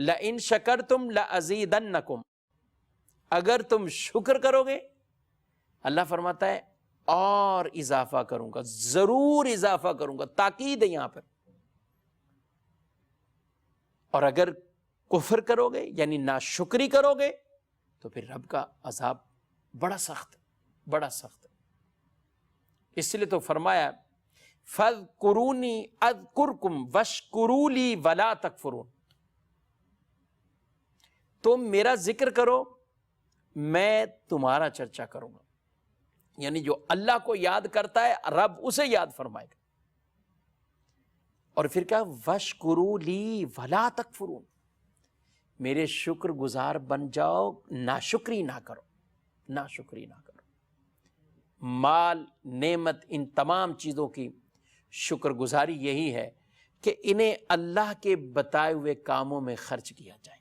لئن شکرتم لازیدنکم، اگر تم شکر کرو گے اللہ فرماتا ہے اور اضافہ کروں گا، ضرور اضافہ کروں گا، تاکید ہے یہاں پر۔ اور اگر کفر کرو گے یعنی ناشکری کرو گے تو پھر رب کا عذاب بڑا سخت، بڑا سخت۔ اس لیے تو فرمایا فاذکرونی اذکرکم واشکروا لی ولا تکفرون، تم میرا ذکر کرو میں تمہارا چرچا کروں گا، یعنی جو اللہ کو یاد کرتا ہے رب اسے یاد فرمائے گا۔ اور پھر کہا واشکروا لی ولا تکفرون، میرے شکر گزار بن جاؤ، ناشکری نہ کرو، ناشکری نہ کرو۔ مال، نعمت، ان تمام چیزوں کی شکر گزاری یہی ہے کہ انہیں اللہ کے بتائے ہوئے کاموں میں خرچ کیا جائے۔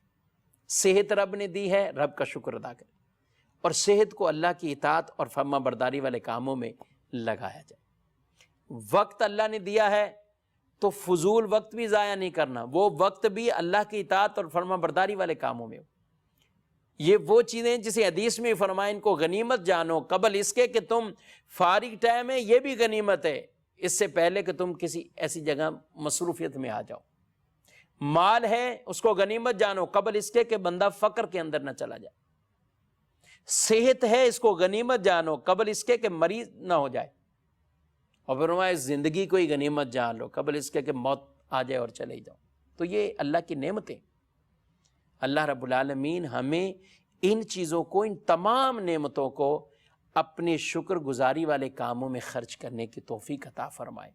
صحت رب نے دی ہے، رب کا شکر ادا کرے، اور صحت کو اللہ کی اطاعت اور فرما برداری والے کاموں میں لگایا جائے۔ وقت اللہ نے دیا ہے تو فضول وقت بھی ضائع نہیں کرنا، وہ وقت بھی اللہ کی اطاعت اور فرما برداری والے کاموں میں ہو۔ یہ وہ چیزیں جسے حدیث میں فرمائیں ان کو غنیمت جانو قبل اس کے کہ تم فارغ ٹائم ہے، یہ بھی غنیمت ہے، اس سے پہلے کہ تم کسی ایسی جگہ مصروفیت میں آ جاؤ۔ مال ہے اس کو غنیمت جانو قبل اس کے کہ بندہ فقر کے اندر نہ چلا جائے۔ صحت ہے اس کو غنیمت جانو قبل اس کے کہ مریض نہ ہو جائے۔ اور فرمایا زندگی کو ہی غنیمت جان لو قبل اس کے کہ موت آ جائے اور چلے جاؤ۔ تو یہ اللہ کی نعمتیں، اللہ رب العالمین ہمیں ان چیزوں کو، ان تمام نعمتوں کو اپنے شکر گزاری والے کاموں میں خرچ کرنے کی توفیق عطا فرمائے۔